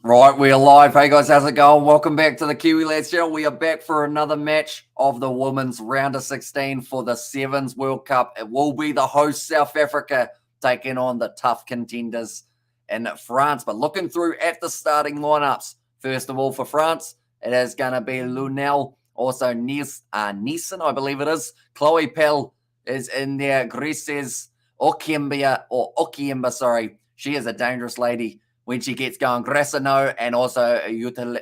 Right, we are live. Hey guys, how's it going? Welcome back to the Kiwi Lads channel. We are back for another match of the women's round of 16 for the Sevens World Cup. It will be the host South Africa taking on the tough contenders in France. But looking through at the starting lineups, first of all for France, it is going to be Lunel, also Nielsen, I believe it is. Chloe Pell is in there. Grises Okiemba, sorry. She is a dangerous lady when she gets going. Grassano and also Util.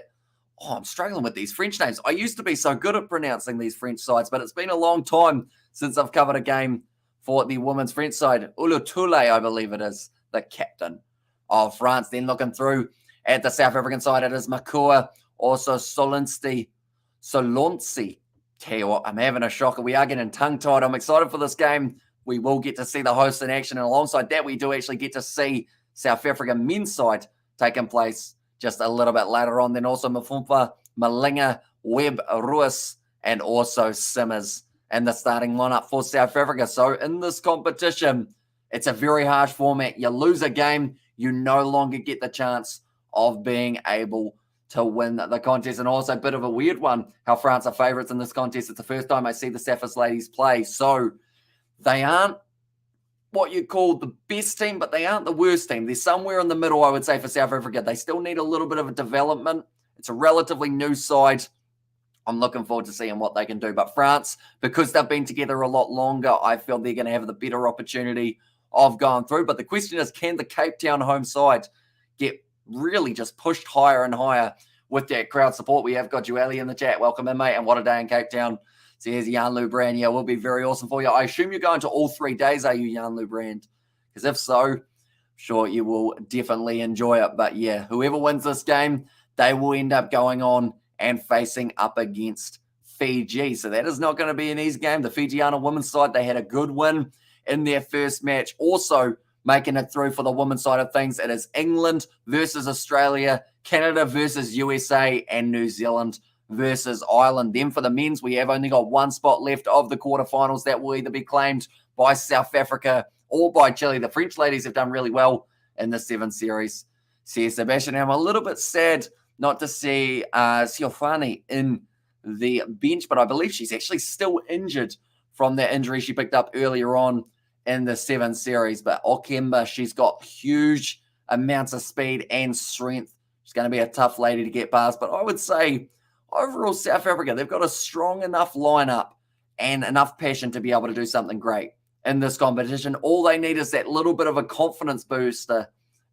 Oh, I'm struggling with these French names. I used to be so good at pronouncing these French sides, but it's been a long time since I've covered a game for the women's French side. Ulutule, I believe it is, the captain of France. Then looking through at the South African side, it is Makua, also Solonsi. Tell you what, I'm having a shocker. We are getting tongue-tied. I'm excited for this game. We will get to see the hosts in action, and alongside that, we do actually get to see South Africa men's side taking place just a little bit later on. Then also Mafumpa, Malinga, Webb, Ruiz, and also Simmers in the starting lineup for South Africa. So in this competition, it's a very harsh format. You lose a game, you no longer get the chance of being able to win the contest. And also a bit of a weird one, how France are favourites in this contest. It's the first time I see the Saffers ladies play. So they aren't what you call the best team, but they aren't the worst team. They're somewhere in the middle, I would say, for South Africa. They still need a little bit of a development. It's a relatively new side. I'm looking forward to seeing what they can do. But France, because they've been together a lot longer, I feel they're going to have the better opportunity of going through. But the question is, can the Cape Town home side get really just pushed higher and higher with that crowd support? We have got Joelle in the chat. Welcome in, mate. And what a day in Cape Town. So here's Jan Lubrand. Yeah, will be very awesome for you. I assume you're going to all 3 days, are you, Jan Lubrand? Because if so, I'm sure you will definitely enjoy it. But yeah, whoever wins this game, they will end up going on and facing up against Fiji. So that is not going to be an easy game. The Fijiana women's side, they had a good win in their first match. Also making it through for the women's side of things, it is England versus Australia, Canada versus USA, and New Zealand versus Ireland. Then for the men's, we have only got one spot left of the quarterfinals that will either be claimed by South Africa or by Chile. The French ladies have done really well in the 7 series. Says Sebastian. I'm a little bit sad not to see Siofani in the bench, but I believe she's actually still injured from that injury she picked up earlier on in the 7 series. But Okemba, she's got huge amounts of speed and strength. She's going to be a tough lady to get past. But I would say overall, South Africa, they've got a strong enough lineup and enough passion to be able to do something great in this competition. All they need is that little bit of a confidence booster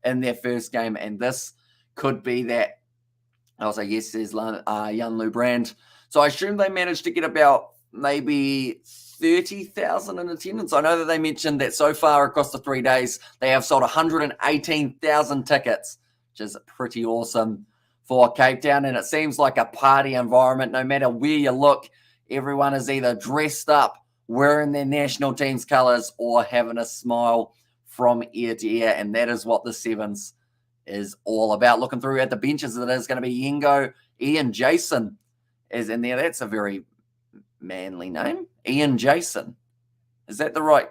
in their first game, and this could be that. Also, yes, there's Jan Lubrand. So I assume they managed to get about maybe 30,000 in attendance. I know that they mentioned that so far across the 3 days, they have sold 118,000 tickets, which is pretty awesome for Cape Town, and it seems like a party environment. No matter where you look, everyone is either dressed up, wearing their national team's colours, or having a smile from ear to ear, and that is what the Sevens is all about. Looking through at the benches, it is going to be Yengo. Ian Jason is in there. That's a very manly name. Ian Jason. Is that the right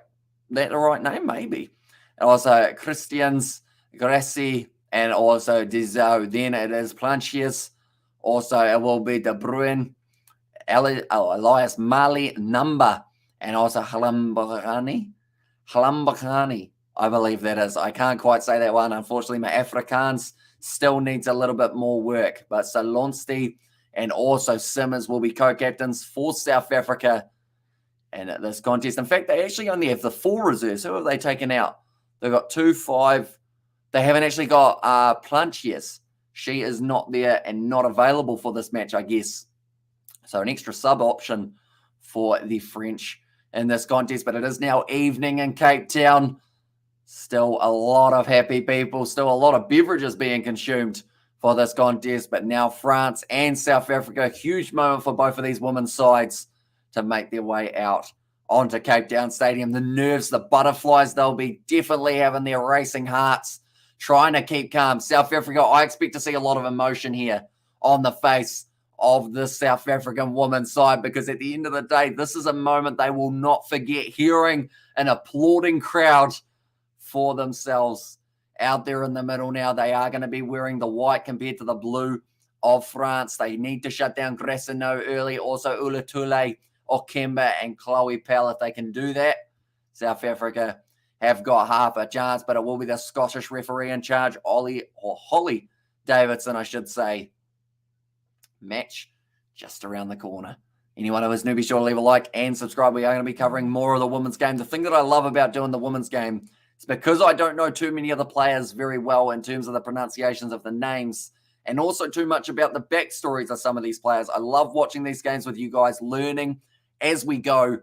name? Maybe. And also Christians, Grassi, and also Dizou. Then it is Planchius. Also, it will be De Bruin, Elias Mali, Number, and also Halambakani, I believe that is. I can't quite say that one. Unfortunately, my Afrikaans still needs a little bit more work. But Salonsti and also Simmers will be co-captains for South Africa in this contest. In fact, they actually only have the 4 reserves. Who have they taken out? They've got 2, 5. They haven't actually got Planchius. She is not there and not available for this match, I guess. So an extra sub option for the French in this contest. But it is now evening in Cape Town. Still a lot of happy people. Still a lot of beverages being consumed for this contest. But now France and South Africa. Huge moment for both of these women's sides to make their way out onto Cape Town Stadium. The nerves, the butterflies, they'll be definitely having their racing hearts, trying to keep calm. South Africa, I expect to see a lot of emotion here on the face of the South African women's side, because at the end of the day, this is a moment they will not forget, hearing an applauding crowd for themselves out there in the middle now. They are going to be wearing the white compared to the blue of France. They need to shut down Gressino early. Also Ulatule, Okemba, and Chloe Pell. If they can do that, South Africa have got half a chance, but it will be the Scottish referee in charge, Holly Davidson, I should say. Match just around the corner. Anyone who is new, be sure to leave a like and subscribe. We are going to be covering more of the women's game. The thing that I love about doing the women's game is because I don't know too many of the players very well in terms of the pronunciations of the names and also too much about the backstories of some of these players. I love watching these games with you guys, learning as we go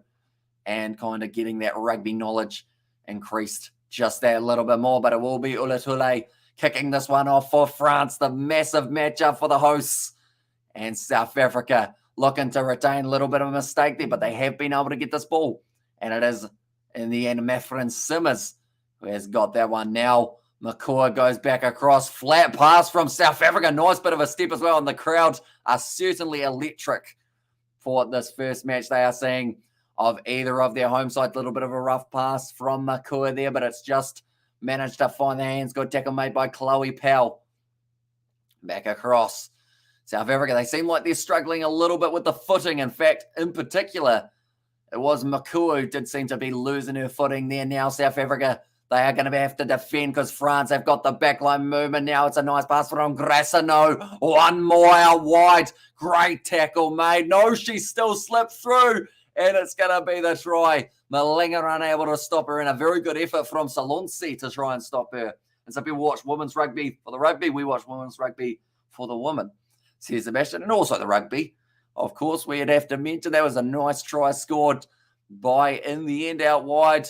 and kind of getting that rugby knowledge increased just that little bit more. But it will be Ulatule kicking this one off for France, the massive matchup for the hosts. And South Africa looking to retain a little bit of a mistake there, but they have been able to get this ball. And it is, in the end, Mathurin Simmers who has got that one. Now Makua goes back across. Flat pass from South Africa. Nice bit of a step as well. And the crowd are certainly electric for this first match they are seeing of either of their home sides. A little bit of a rough pass from Makua there, but it's just managed to find the hands. Good tackle made by Chloe Pell. Back across. South Africa, they seem like they're struggling a little bit with the footing. In fact, in particular, it was Makua who did seem to be losing her footing there. Now South Africa, they are going to have to defend because France have got the backline movement. Now it's a nice pass from Gressino. One more out wide. Great tackle made. No, she still slipped through. And it's going to be the try. Malinga unable to stop her. And a very good effort from Salonsi to try and stop her. And so people watch women's rugby for the rugby. We watch women's rugby for the women. Says Sebastian, and also the rugby. Of course, we'd have to mention that was a nice try scored by, in the end, out wide.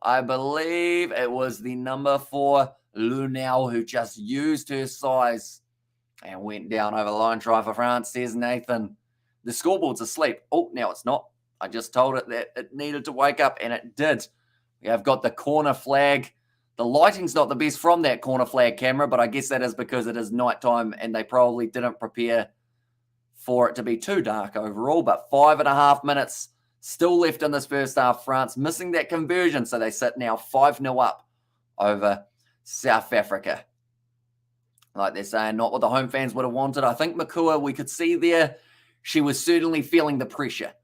I believe it was the number 4, Lunel, who just used her size and went down over the line. Try for France, says Nathan. The scoreboard's asleep. Oh, now it's not. I just told it that it needed to wake up, and it did. We have got the corner flag. The lighting's not the best from that corner flag camera, but I guess that is because it is nighttime and they probably didn't prepare for it to be too dark overall. But 5.5 minutes still left in this first half. France missing that conversion, so they sit now 5-0 up over South Africa. Like they're saying, not what the home fans would have wanted. I think Makua, we could see there, she was certainly feeling the pressure.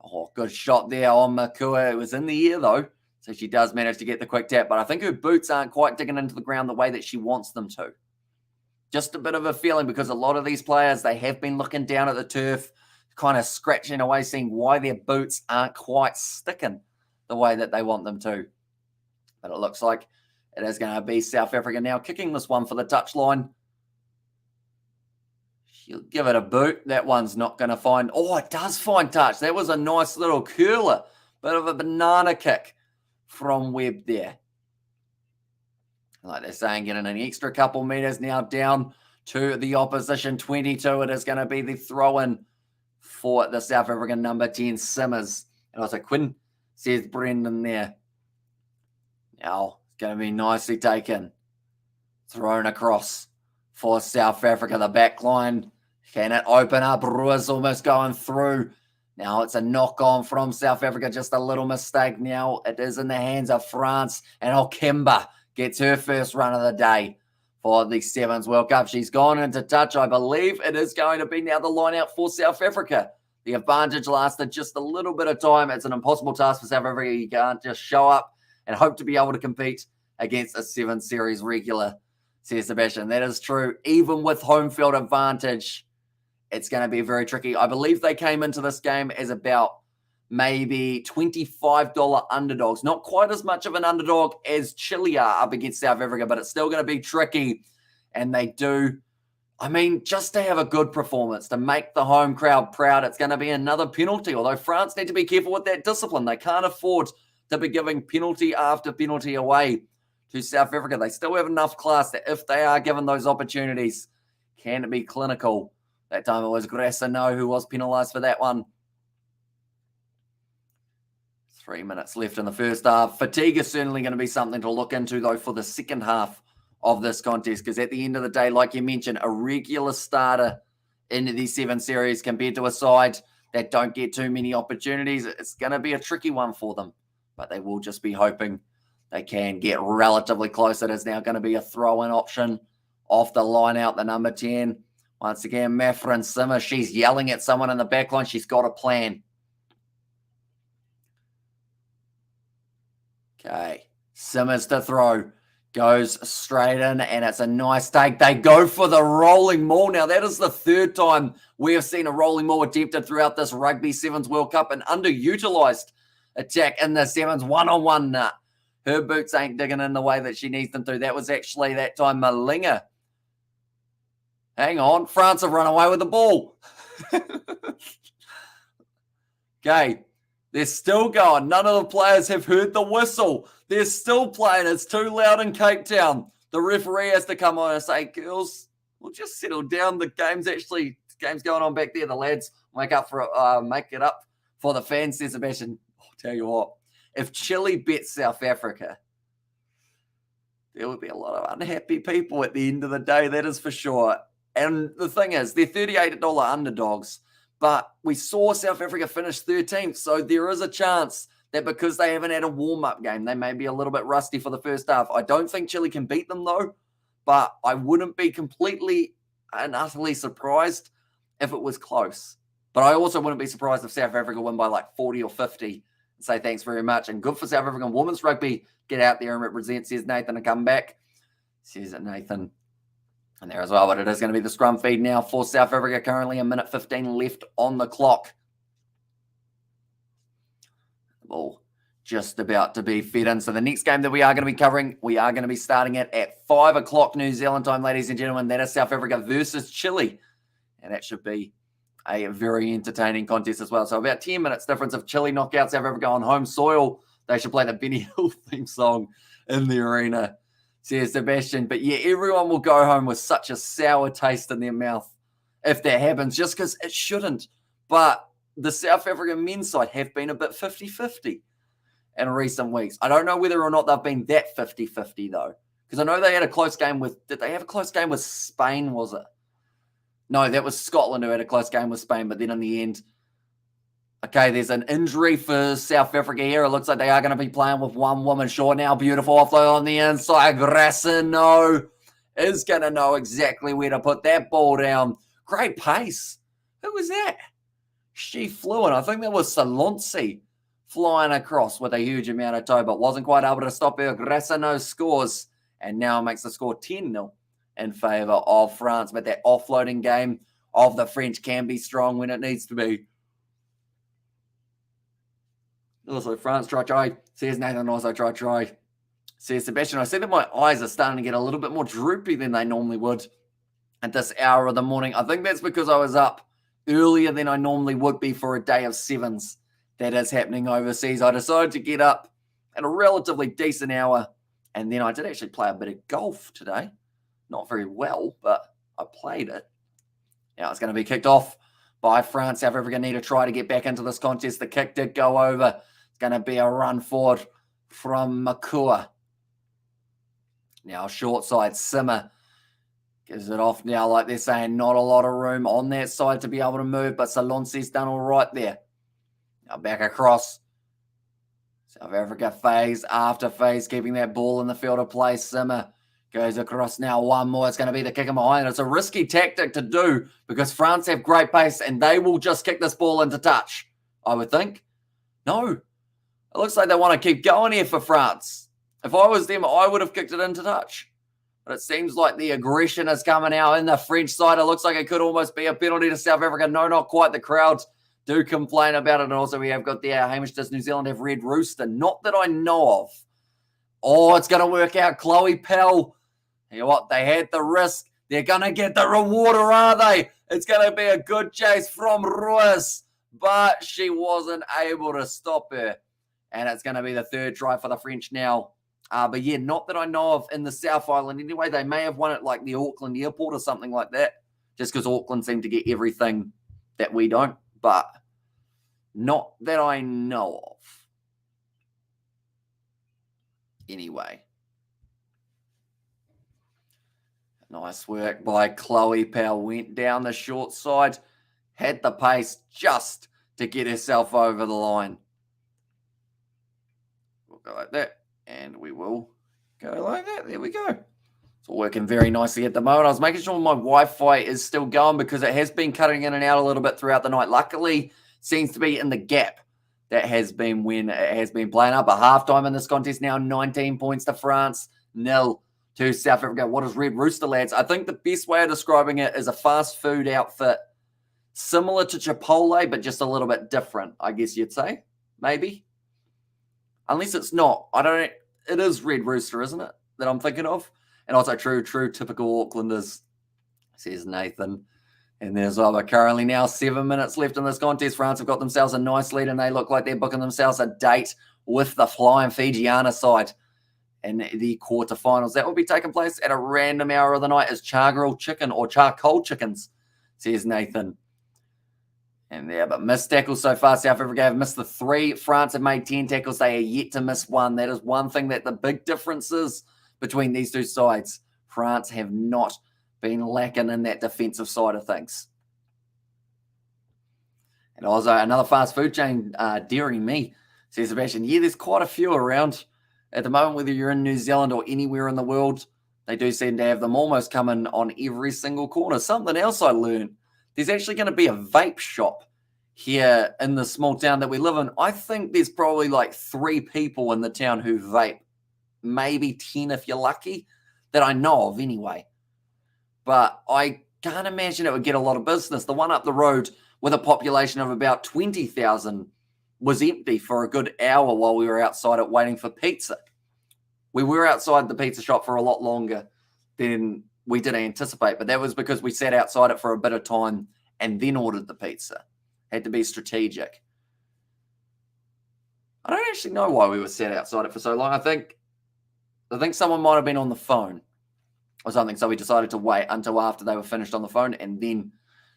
Oh, good shot there on Makua. It was in the air, though. So she does manage to get the quick tap, but I think her boots aren't quite digging into the ground the way that she wants them to. Just a bit of a feeling because a lot of these players, they have been looking down at the turf, kind of scratching away, seeing why their boots aren't quite sticking the way that they want them to. But it looks like it is going to be South Africa now kicking this one for the touchline. She'll give it a boot. That one's not going to find... Oh, it does find touch. That was a nice little curler. Bit of a banana kick from Webb there. Like they're saying, getting an extra couple meters now down to the opposition 22. It is going to be the throw-in for the South African number 10, Simmers. And also Quinn, says Brendan there. Now, it's going to be nicely taken. Thrown across for South Africa. The back line. Can it open up? Ruiz almost going through. Now it's a knock-on from South Africa. Just a little mistake now. It is in the hands of France. And Okemba gets her first run of the day for the Sevens World Cup. She's gone into touch. I believe it is going to be now the line out for South Africa. The advantage lasted just a little bit of time. It's an impossible task for South Africa. You can't just show up and hope to be able to compete against a 7 series regular, says Sebastian. That is true. Even with home field advantage, it's going to be very tricky. I believe they came into this game as about maybe $25 underdogs. Not quite as much of an underdog as Chile are up against South Africa, but it's still going to be tricky. And they do, I mean, just to have a good performance, to make the home crowd proud, it's going to be another penalty. Although France need to be careful with that discipline. They can't afford to be giving penalty after penalty away to South Africa. They still have enough class that if they are given those opportunities, can it be clinical? That time it was Gressino who was penalised for that one. 3 minutes left in the first half. Fatigue is certainly going to be something to look into, though, for the second half of this contest, because at the end of the day, like you mentioned, a regular starter into these 7 series compared to a side that don't get too many opportunities, it's going to be a tricky one for them. But they will just be hoping They can get relatively close. It is now going to be a throw-in option off the line out, the number 10. Once again, Mathurin Simmer, she's yelling at someone in the back line. She's got a plan. Okay, Simmers to throw. Goes straight in, and it's a nice take. They go for the rolling maul. Now, that is the third time we have seen a rolling maul attempted throughout this Rugby Sevens World Cup, an underutilized attack in the Sevens one-on-one. Her boots ain't digging in the way that she needs them to. That was actually that time Malinga. Hang on. France have run away with the ball. Okay. They're still going. None of the players have heard the whistle. They're still playing. It's too loud in Cape Town. The referee has to come on and say, girls, we'll just settle down. The game's going on back there. The lads make it up for the fans. Says Sebastian, I'll tell you what, if Chile beats South Africa, there will be a lot of unhappy people at the end of the day. That is for sure. And the thing is, they're $38 underdogs. But we saw South Africa finish 13th, so there is a chance that because they haven't had a warm-up game, they may be a little bit rusty for the first half. I don't think Chile can beat them, though, but I wouldn't be completely and utterly surprised if it was close. But I also wouldn't be surprised if South Africa win by like 40 or 50 and say thanks very much. And good for South African women's rugby. Get out there and represent, says Nathan, to come back. Says it, Nathan. And there as well, but it is going to be the scrum feed now for South Africa. Currently a minute 15 left on the clock. The ball just about to be fed in. So the next game that we are going to be covering, we are going to be starting it at 5 o'clock New Zealand time, ladies and gentlemen. That is South Africa versus Chile. And that should be a very entertaining contest as well. So about 10 minutes difference. If Chile knock out South Africa on home soil, they should play the Benny Hill theme song in the arena, says Sebastian. But yeah, everyone will go home with such a sour taste in their mouth if that happens, just because it shouldn't. But the South African men's side have been a bit 50-50 in recent weeks. I don't know whether or not they've been that 50-50 though, because I know they had a close game with, did they have a close game with Spain, was it? No, that was Scotland who had a close game with Spain, but then in the end, okay, there's an injury for South Africa here. It looks like they are going to be playing with one woman short now. Beautiful offload on the inside. Grassino is going to know exactly where to put that ball down. Great pace. Who was that? She flew in. I think that was Salonsi flying across with a huge amount of toe, but wasn't quite able to stop her. Grassino scores, and now makes the score 10-0 in favour of France. But that offloading game of the French can be strong when it needs to be. Also, France try. Says Nathan, also try. Says Sebastian, I see that my eyes are starting to get a little bit more droopy than they normally would at this hour of the morning. I think that's because I was up earlier than I normally would be for a day of sevens that is happening overseas. I decided to get up at a relatively decent hour, and then I did actually play a bit of golf today. Not very well, but I played it. Now it's going to be kicked off by France. South Africa need to try to get back into this contest. The kick did go over. It's going to be a run forward from Makua. Now short side, Simmer gives it off now, like they're saying, not a lot of room on that side to be able to move, but Salonsi's done all right there. Now back across. South Africa phase after phase, keeping that ball in the field of play. Simmer goes across now. One more. It's going to be the kick in behind. It's a risky tactic to do because France have great pace and they will just kick this ball into touch, I would think. No. It looks like they want to keep going here for France. If I was them, I would have kicked it into touch. But it seems like the aggression is coming out in the French side. It looks like it could almost be a penalty to South Africa. No, not quite. The crowds do complain about it. And also we have got the Hamish, does New Zealand have Red Rooster? Not that I know of. Oh, it's going to work out. Chloe Pell. You know what? They had the risk. They're going to get the reward, or are they? It's going to be a good chase from Ruiz. But she wasn't able to stop her. And it's going to be the third try for the French now. But yeah, not that I know of in the South Island. Anyway, they may have won it like the Auckland airport or something like that. Just because Auckland seem to get everything that we don't. But not that I know of. Anyway. Nice work by Chloe Powell. Went down the short side. Had the pace just to get herself over the line. We'll go like that. And we will go like that. There we go. It's all working very nicely at the moment. I was making sure my Wi-Fi is still going because it has been cutting in and out a little bit throughout the night. Luckily, seems to be in the gap that has been when it has been playing up. A halftime in this contest now, 19 points to France, 0 to South Africa. What is Red Rooster, lads? I think the best way of describing it is a fast food outfit similar to Chipotle, but just a little bit different, I guess you'd say. Maybe. Unless it's not. I don't. It is Red Rooster, isn't it, that I'm thinking of? And also true, typical Aucklanders, says Nathan. And there's currently now 7 minutes left in this contest. France have got themselves a nice lead, and they look like they're booking themselves a date with the Flying Fijiana side in the quarterfinals. That will be taking place at a random hour of the night as charcoal chicken or charcoal chickens, says Nathan. And there, but missed tackles so far. South Africa have missed the 3. France have made 10 tackles. They are yet to miss 1. That is one thing that the big difference is between these two sides. France have not been lacking in that defensive side of things. And also another fast food chain, Dairy Me, says Sebastian. Yeah, there's quite a few around at the moment, whether you're in New Zealand or anywhere in the world. They do seem to have them almost coming on every single corner. Something else I learned. There's actually going to be a vape shop here in the small town that we live in. I think there's probably like 3 people in the town who vape. Maybe 10 if you're lucky, that I know of anyway. But I can't imagine it would get a lot of business. The one up the road with a population of about 20,000 was empty for a good hour while we were outside it waiting for pizza. We were outside the pizza shop for a lot longer than we did anticipate, but that was because we sat outside it for a bit of time and then ordered the pizza. Had to be strategic. I don't actually know why we were sat outside it for so long. I think someone might have been on the phone or something, so we decided to wait until after they were finished on the phone and then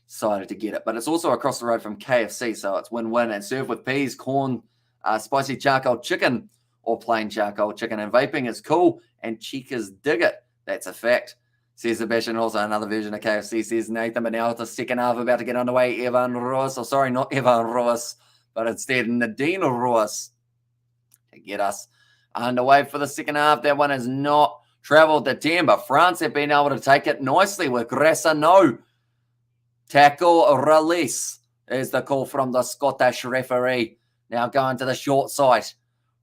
decided to get it. But it's also across the road from KFC, so it's win-win. And served with peas, corn, spicy charcoal chicken, or plain charcoal chicken. And vaping is cool, and Chicas dig it. That's a fact, says Sebastian. Also another version of KFC, says Nathan. But now it's the second half about to get underway. Evan Roas, or sorry, not Evan Roas, but instead Nadine Roas to get us underway for the second half. That one has not travelled the 10, but France have been able to take it nicely with Grassano. Tackle release is the call from the Scottish referee. Now going to the short side.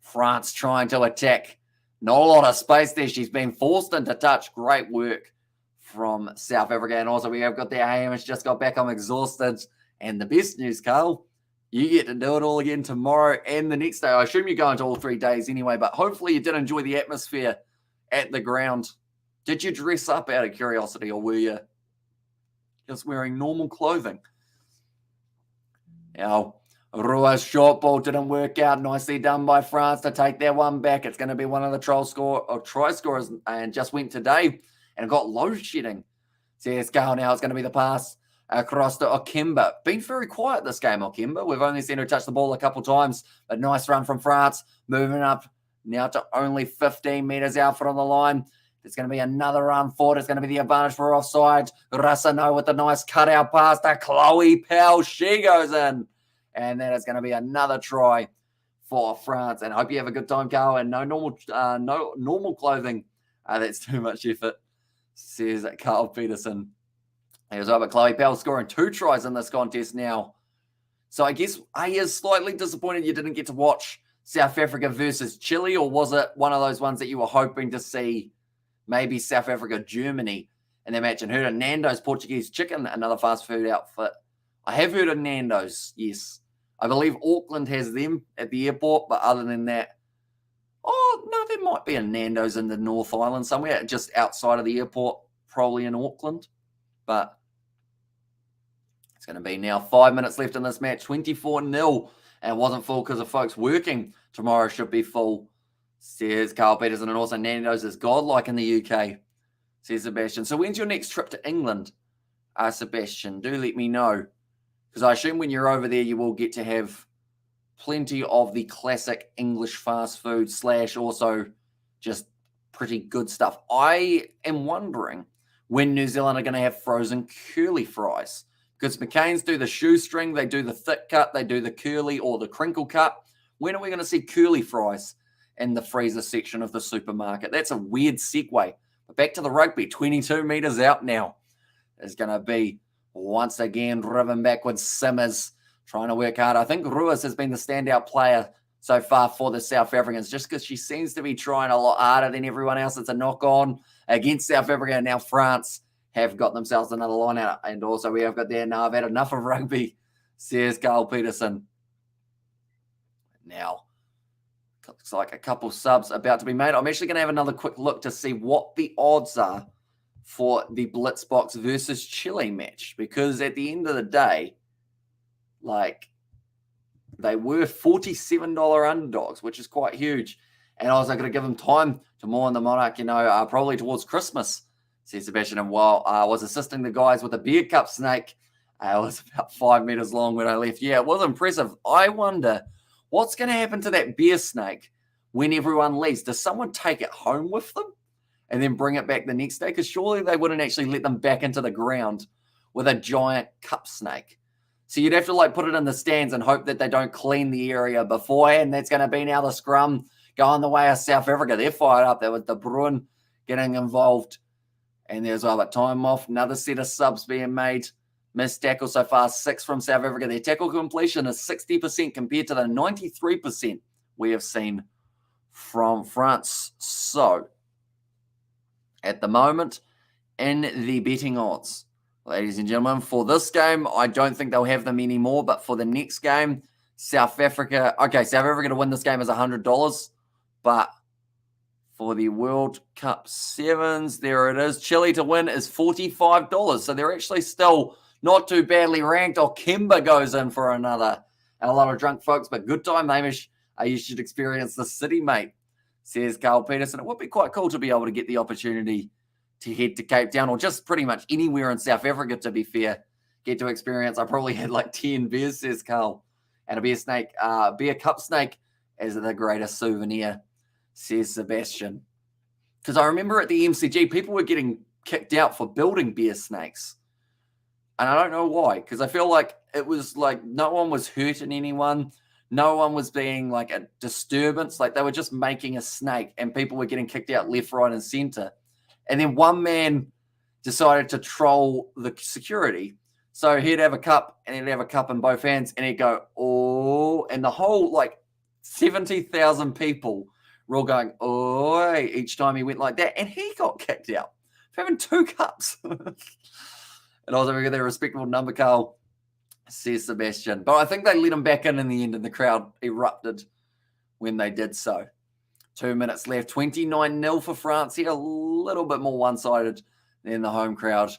France trying to attack. Not a lot of space there. She's been forced into touch. Great work from South Africa. And also we have got their Hamish just got back. I'm exhausted. And the best news, Carl, you get to do it all again tomorrow and the next day. I assume you're going to all 3 days anyway, but hopefully you did enjoy the atmosphere at the ground. Did you dress up out of curiosity, or were you just wearing normal clothing? Now, Rua's short ball didn't work out. Nicely done by France to take that one back. It's going to be one of the try scorers, and just went today and got load shedding. CSKA now it's going to be the pass across to Okemba. Been very quiet this game, Okemba. We've only seen her touch the ball a couple times, but nice run from France. Moving up now to only 15 metres out from the line. There's going to be another run forward. It's going to be the advantage for offside. Rassano with the nice cutout pass to Chloe Powell. She goes in. And that is going to be another try for France. And I hope you have a good time, Carl. And no normal clothing. That's too much effort, says Carl Peterson. Here's over Chloe Powell scoring 2 tries in this contest now. So I guess he is slightly disappointed you didn't get to watch South Africa versus Chile, or was it one of those ones that you were hoping to see maybe South Africa, Germany in their match? And heard of Nando's Portuguese chicken, another fast food outfit. I have heard of Nando's, yes. I believe Auckland has them at the airport, but other than that, there might be a Nando's in the North Island somewhere, just outside of the airport, probably in Auckland. But it's going to be now 5 minutes left in this match, 24-0. And it wasn't full because of folks working. Tomorrow should be full, says Carl Peterson. And also Nando's is godlike in the UK, says Sebastian. So when's your next trip to England, Sebastian? Do let me know. Because I assume when you're over there, you will get to have plenty of the classic English fast food / also just pretty good stuff. I am wondering when New Zealand are going to have frozen curly fries. Because McCain's do the shoestring, they do the thick cut, they do the curly or the crinkle cut. When are we going to see curly fries in the freezer section of the supermarket. That's a weird segue. But back to the rugby, 22 metres out now. Is going to be once again driven backwards. Simmers trying to work hard. I think Ruiz has been the standout player so far for the South Africans, just because she seems to be trying a lot harder than everyone else. It's a knock-on against South Africa. And now France have got themselves another line out. And also we have got there, now I've had enough of rugby, says Carl Peterson. Now, looks like a couple subs about to be made. I'm actually going to have another quick look to see what the odds are for the Blitzbox versus Chile match, because at the end of the day, like, they were $47 underdogs, which is quite huge. And I was going to give them time to mourn the monarch, probably towards Christmas, says Sebastian. And while I was assisting the guys with a beer cup snake, it was about 5 meters long when I left. Yeah, it was impressive. I wonder what's going to happen to that beer snake when everyone leaves. Does someone take it home with them and then bring it back the next day? Because surely they wouldn't actually let them back into the ground with a giant cup snake. So you'd have to put it in the stands and hope that they don't clean the area beforehand. That's going to be now the scrum going the way of South Africa. They're fired up there with De Bruin getting involved. And there's a time off. Another set of subs being made. Missed tackle so far, 6 from South Africa. Their tackle completion is 60% compared to the 93% we have seen from France. So, at the moment, in the betting odds, ladies and gentlemen, for this game, I don't think they'll have them anymore, but for the next game, South Africa to win this game is $100, but for the World Cup Sevens, there it is. Chile to win is $45, so they're actually still not too badly ranked. Kimber goes in for another. And a lot of drunk folks, but good time, Hamish. You should experience the city, mate, says Carl Peterson. It would be quite cool to be able to get the opportunity to head to Cape Town or just pretty much anywhere in South Africa, to be fair. Get to experience. I probably had 10 beers, says Carl. And a beer cup snake as the greatest souvenir, says Sebastian. Because I remember at the MCG, people were getting kicked out for building beer snakes. And I don't know why, because I feel like it was no one was hurting anyone. No one was being a disturbance. They were just making a snake and people were getting kicked out left, right, and center. And then one man decided to troll the security. So he'd have a cup and he'd have a cup in both hands and he'd go, oh, and the whole 70,000 people were all going, oh, each time he went like that. And he got kicked out for having 2 cups. And also we got their respectable number, Carl, says Sebastian. But I think they let him back in the end, and the crowd erupted when they did so. 2 minutes left, 29-0 for France here, a little bit more one-sided than the home crowd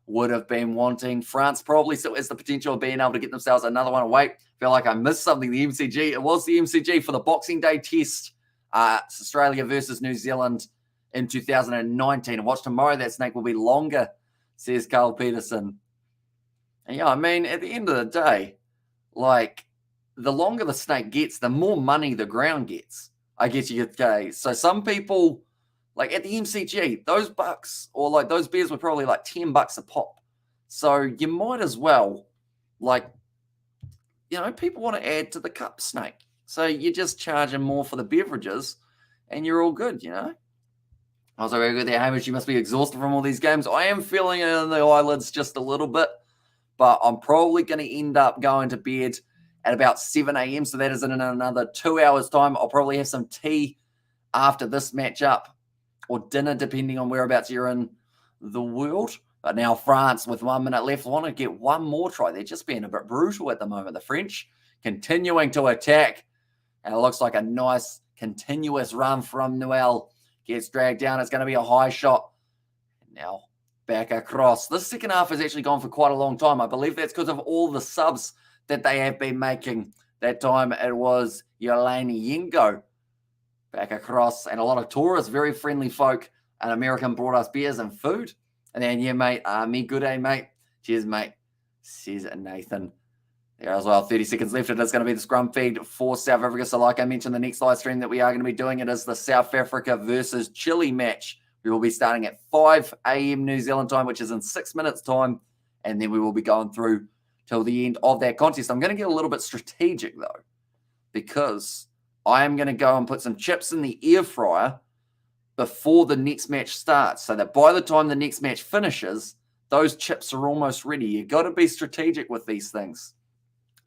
would have been wanting. France probably still has the potential of being able to get themselves another one away. I feel like I missed something, the MCG. It was the MCG for the Boxing Day test. It's Australia versus New Zealand in 2019. And watch tomorrow, that snake will be longer, says Carl Peterson. And yeah, I mean, at the end of the day, the longer the snake gets, the more money the ground gets. I guess you get, okay. So some people, at the MCG, those bucks or those beers were probably $10 a pop. So you might as well, people want to add to the cup snake. So you're just charging more for the beverages and you're all good, Also, very good there, Hamish. You must be exhausted from all these games. I am feeling it in the eyelids just a little bit, but I'm probably going to end up going to bed at about 7 a.m. So that is in another 2 hours' time. I'll probably have some tea after this matchup or dinner, depending on whereabouts you're in the world. But now France, with 1 minute left, want to get one more try. They're just being a bit brutal at the moment. The French continuing to attack. And it looks like a nice continuous run from Noel. Gets dragged down. It's going to be a high shot. Now back across. This second half has actually gone for quite a long time. I believe that's because of all the subs that they have been making. That time it was Yolani Yengo back across. And a lot of tourists, very friendly folk. An American brought us beers and food. And then, yeah, mate, me good day, mate. Cheers, mate, says Nathan. There as well, 30 seconds left. It is going to be the scrum feed for South Africa. So like I mentioned, the next live stream that we are going to be doing, it is the South Africa versus Chile match. We will be starting at 5 a.m. New Zealand time, which is in 6 minutes time. And then we will be going through till the end of that contest. I'm going to get a little bit strategic, though, because I am going to go and put some chips in the air fryer before the next match starts, so that by the time the next match finishes, those chips are almost ready. You've got to be strategic with these things.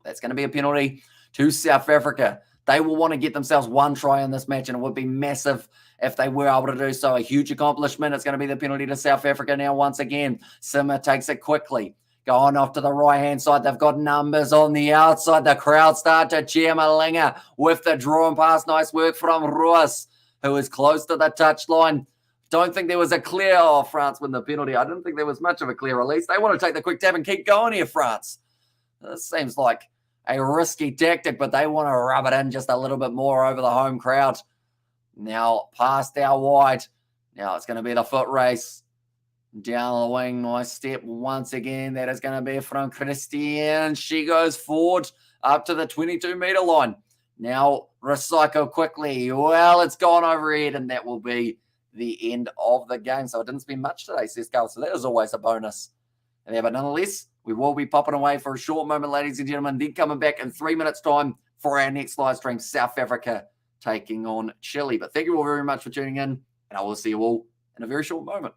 That's going to be a penalty to South Africa. They will want to get themselves one try in this match, and it would be massive if they were able to do so. A huge accomplishment. It's going to be the penalty to South Africa now once again. Simmer takes it quickly. Going off to the right-hand side. They've got numbers on the outside. The crowd start to cheer. Malinga with the drawn pass. Nice work from Ruas, who is close to the touchline. Don't think there was a clear. Oh, France win the penalty. I didn't think there was much of a clear release. They want to take the quick tap and keep going here, France. This seems like a risky tactic, but they want to rub it in just a little bit more over the home crowd. Now past our wide. Now it's going to be the foot race. Down the wing, nice step once again. That is going to be from Christian. She goes forward up to the 22-meter line. Now recycle quickly. Well, it's gone overhead, and that will be the end of the game. So it didn't spend much today, says Carl. So that is always a bonus. And yeah, but nonetheless, we will be popping away for a short moment, ladies and gentlemen, then coming back in 3 minutes' time for our next live stream, South Africa taking on Chile. But thank you all very much for tuning in, and I will see you all in a very short moment.